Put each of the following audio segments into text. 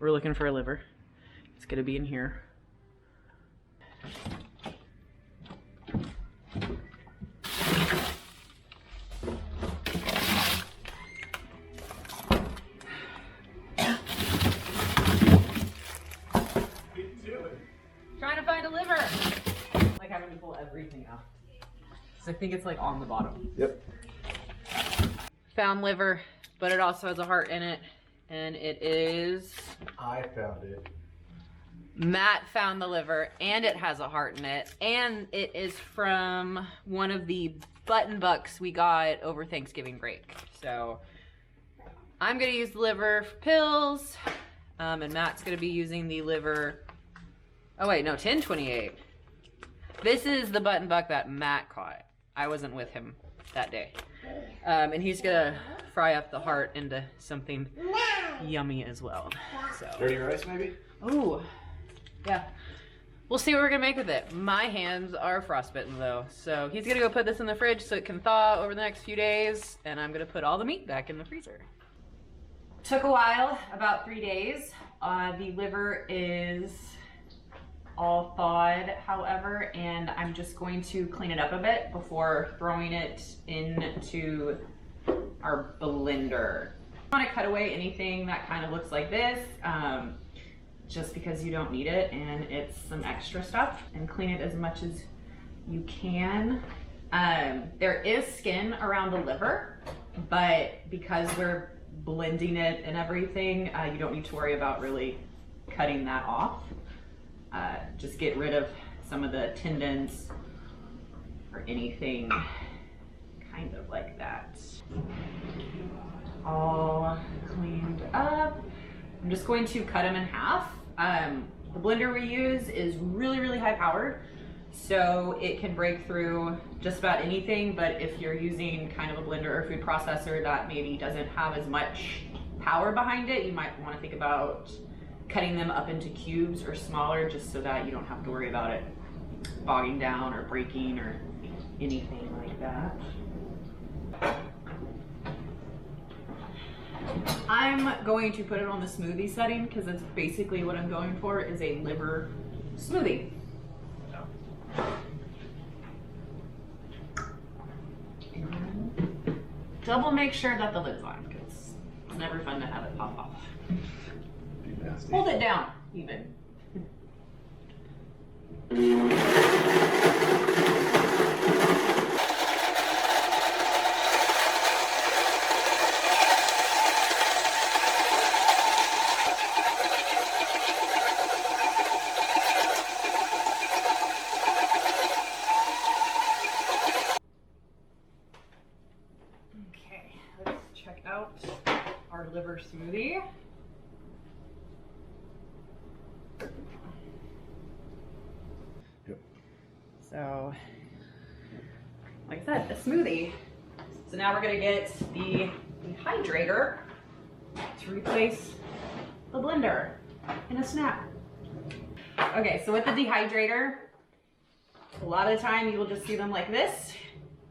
we're looking for a liver. It's gonna be in here. Trying to find a liver. Like having to pull everything out. So I think it's like on the bottom. Yep. Found liver, but it also has a heart in it. And it is... I found it. Matt found the liver, and it has a heart in it. And it is from one of the button bucks we got over Thanksgiving break. So I'm gonna use the liver for pills. And Matt's gonna be using the liver... Oh wait, no, 1028. This is the button buck that Matt caught. I wasn't with him that day. And he's gonna fry up the heart into something yummy as well. So. Dirty rice, maybe? Ooh, yeah. We'll see what we're gonna make with it. My hands are frostbitten though. So he's gonna go put this in the fridge so it can thaw over the next few days. And I'm gonna put all the meat back in the freezer. Took a while, about 3 days. The liver is all thawed, however, and I'm just going to clean it up a bit before throwing it into our blender. I want to cut away anything that kind of looks like this, just because you don't need it and it's some extra stuff, and clean it as much as you can. There is skin around the liver, but because we're blending it and everything, you don't need to worry about really cutting that off. Just get rid of some of the tendons or anything kind of like that. All cleaned up. I'm just going to cut them in half. The blender we use is really high powered, so it can break through just about anything, but if you're using kind of a blender or food processor that maybe doesn't have as much power behind it, you might want to think about cutting them up into cubes or smaller, just so that you don't have to worry about it bogging down or breaking or anything like that. I'm going to put it on the smoothie setting because that's basically what I'm going for, is a liver smoothie. And double make sure that the lid's on, because it's never fun to have it pop off. Hold it down, even. Okay, let's check out our liver smoothie. So, like I said, a smoothie. So now we're gonna get the dehydrator to replace the blender in a snap. Okay, so with the dehydrator, a lot of the time you will just see them like this,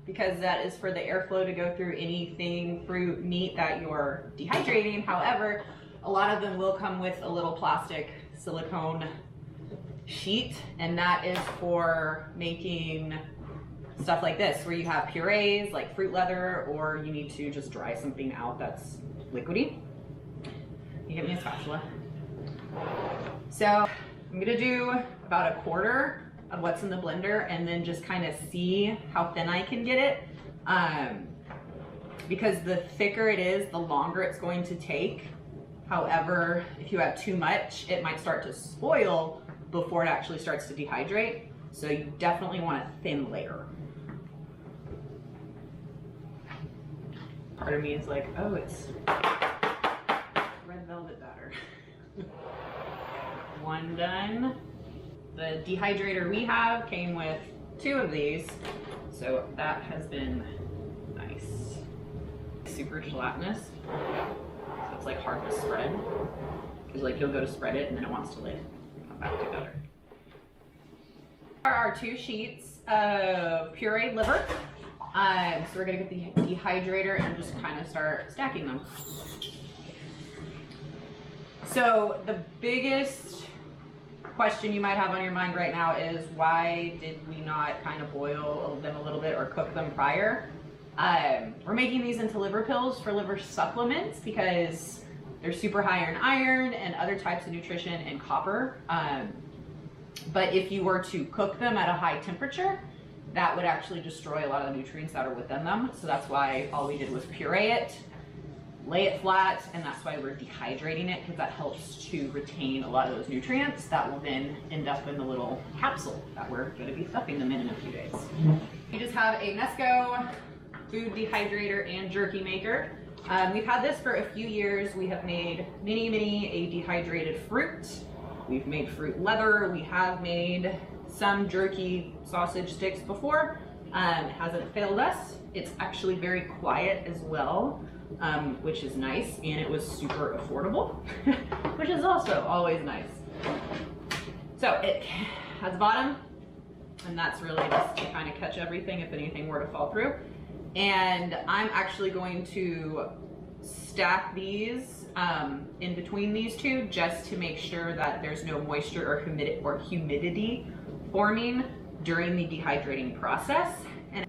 because that is for the airflow to go through anything, fruit, meat that you're dehydrating. However, a lot of them will come with a little plastic silicone sheet, and that is for making stuff like this, where you have purees like fruit leather, or you need to just dry something out that's liquidy. You get me a spatula. So I'm gonna do about a quarter of what's in the blender, and then just kind of see how thin I can get it, because the thicker it is, the longer it's going to take. However, if you have too much, it might start to spoil before it actually starts to dehydrate. So you definitely want a thin layer. Part of me is like, oh, it's red velvet batter. One done. The dehydrator we have came with 2 of these, so that has been nice. Super gelatinous, so it's like hard to spread. Because like you'll go to spread it and then it wants to like come back together. There are 2 sheets of pureed liver. So we're gonna get the dehydrator and just kind of start stacking them. So the biggest question you might have on your mind right now is, why did we not kind of boil them a little bit or cook them prior? We're making these into liver pills for liver supplements because they're super high in iron and other types of nutrition and copper. But if you were to cook them at a high temperature, that would actually destroy a lot of the nutrients that are within them. So that's why all we did was puree it, lay it flat, and that's why we're dehydrating it, because that helps to retain a lot of those nutrients that will then end up in the little capsule that we're going to be stuffing them in a few days. We just have a Nesco food dehydrator and jerky maker. We've had this for a few years. We have made many a dehydrated fruit. We've made fruit leather. We have made some jerky sausage sticks before. It hasn't failed us. It's actually very quiet as well, which is nice, and it was super affordable, which is also always nice. So it has a bottom, and that's really just to kind of catch everything if anything were to fall through. And I'm actually going to stack these in between these two just to make sure that there's no moisture or humidity forming during the dehydrating process. And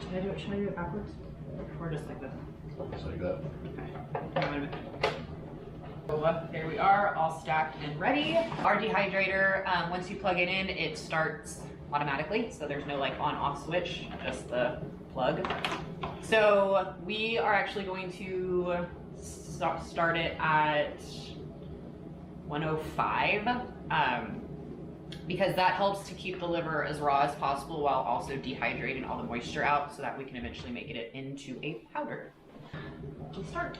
should I do it backwards? Or just like this? Just like that. Okay. So there we are, all stacked and ready. Our dehydrator, once you plug it in, it starts automatically. So there's no like on off switch, just the plug. So we are actually going to start it at 105 because that helps to keep the liver as raw as possible while also dehydrating all the moisture out so that we can eventually make it into a powder. Let's start.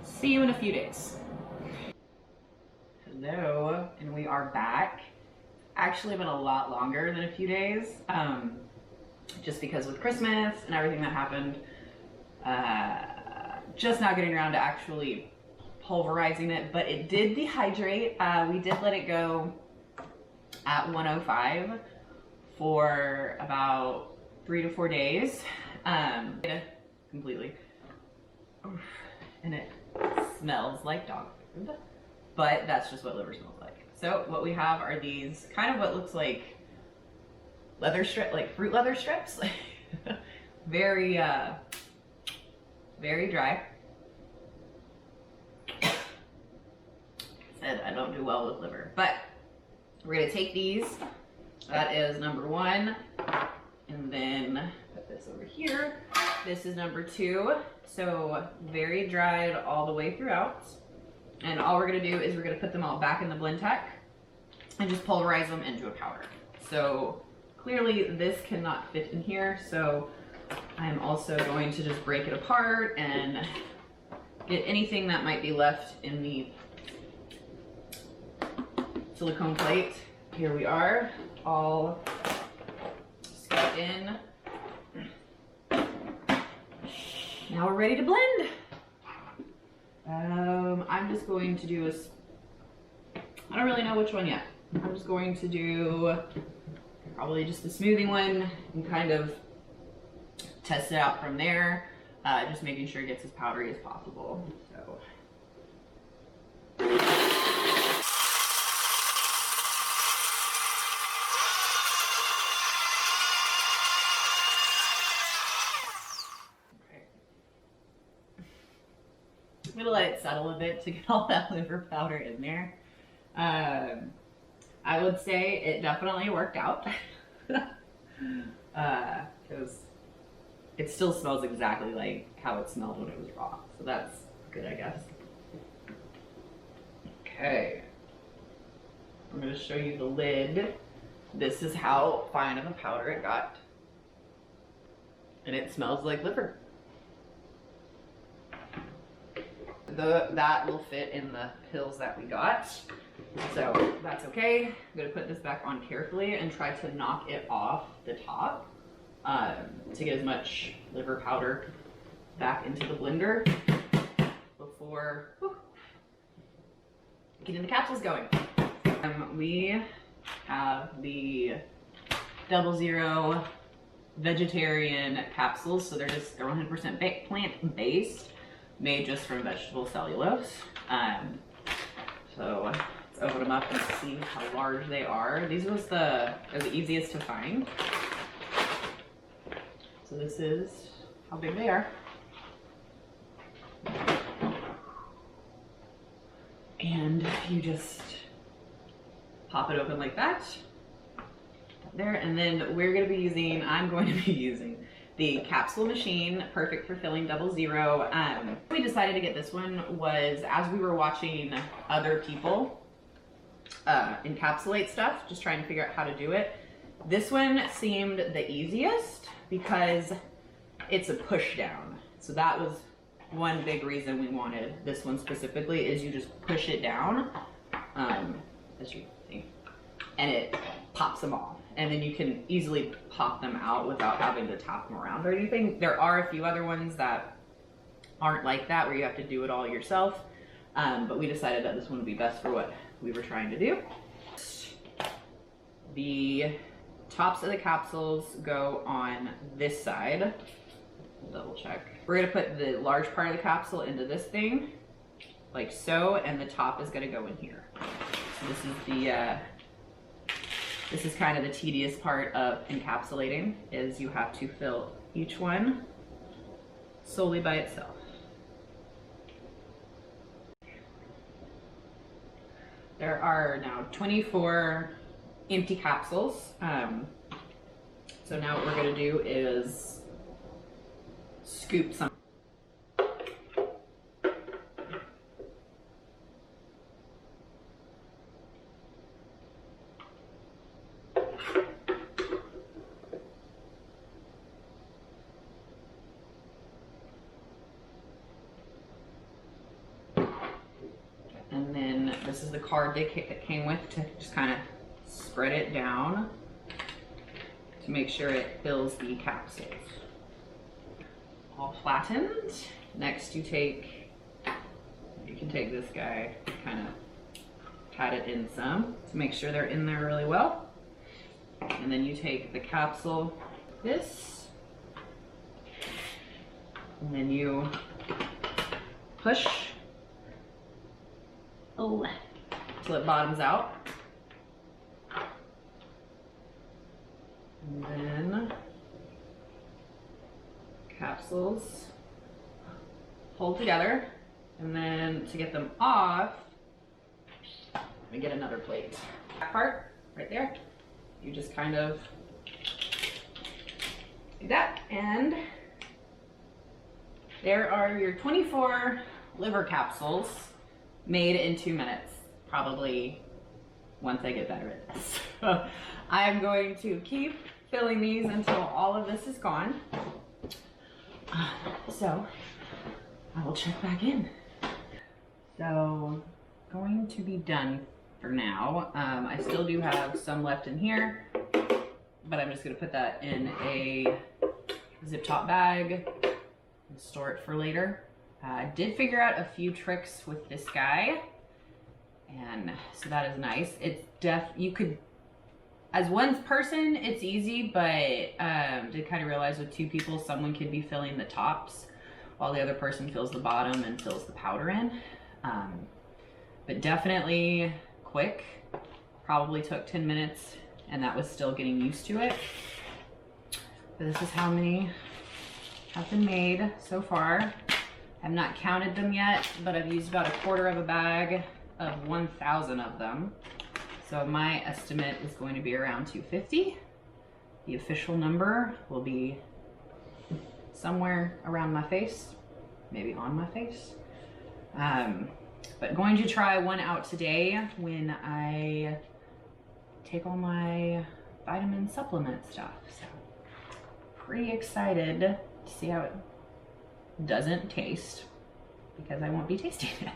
See you in a few days. Hello, and we are back. Actually been a lot longer than a few days, just because with Christmas and everything that happened, just now getting around to actually pulverizing it, but it did dehydrate. We did let it go at 105 for about 3 to 4 days, completely, and it smells like dog food, but that's just what liver smells like. So what we have are these kind of what looks like leather strip, like fruit leather strips, very very dry. Said I don't do well with liver, but we're gonna take these. That is number 1, and then put this over here. This is number 2. So very dried all the way throughout. And all we're gonna do is we're gonna put them all back in the blend tech and just pulverize them into a powder. So clearly this cannot fit in here, so I'm also going to just break it apart and get anything that might be left in the silicone plate. Here we are, all scooped in. Now we're ready to blend. I'm just going to do I don't really know which one yet. I'm just going to do probably just the smoothing one and kind of test it out from there. Just making sure it gets as powdery as possible. So. I'm gonna let it settle a bit to get all that liver powder in there. I would say it definitely worked out because it still smells exactly like how it smelled when it was raw. So that's good, I guess. Okay. I'm gonna show you the lid. This is how fine of a powder it got. And it smells like liver. That will fit in the pills that we got, so that's okay. I'm gonna put this back on carefully and try to knock it off the top to get as much liver powder back into the blender before getting the capsules going. We have the 00 vegetarian capsules. So they're 100% plant-based, made just from vegetable cellulose. So let's open them up and see how large they are. These are the easiest to find. So this is how big they are. And you just pop it open like that. There, and then I'm going to be using the Capsule Machine, perfect for filling 00. We decided to get this one was as we were watching other people encapsulate stuff, just trying to figure out how to do it. This one seemed the easiest because it's a push down. So that was one big reason we wanted this one specifically, is you just push it down, as you can see, and it pops them all. And then you can easily pop them out without having to tap them around or anything. There are a few other ones that aren't like that, where you have to do it all yourself. But we decided that this one would be best for what we were trying to do. The tops of the capsules go on this side. Double check. We're gonna put the large part of the capsule into this thing, like so, and the top is gonna go in here. So this is this is kind of the tedious part of encapsulating, is you have to fill each one solely by itself. There are now 24 empty capsules. So now what we're gonna do is scoop some. And then this is the card that came with, to just kind of spread it down to make sure it fills the capsules. All flattened. Next you can take this guy, kind of pat it in some to make sure they're in there really well. And then you take the capsule, this, and then you push till it bottoms out. And then capsules hold together. And then to get them off, let me get another plate. That part right there, you just kind of do that, and there are your 24 liver capsules made in 2 minutes, probably, once I get better at this. So I'm going to keep filling these until all of this is gone. So I will check back in. So going to be done for now. I still do have some left in here, but I'm just gonna put that in a zip top bag and store it for later. I did figure out a few tricks with this guy, and so that is nice. It's you could, as one person, it's easy, but did kind of realize with 2 people, someone could be filling the tops while the other person fills the bottom and fills the powder in. But definitely quick. Probably took 10 minutes, and that was still getting used to it. But this is how many have been made so far. I've not counted them yet, but I've used about 1/4 of a bag of 1,000 of them. So my estimate is going to be around 250. The official number will be somewhere around my face, maybe on my face. But going to try one out today when I take all my vitamin supplement stuff. So pretty excited to see how it doesn't taste, because I won't be tasting it.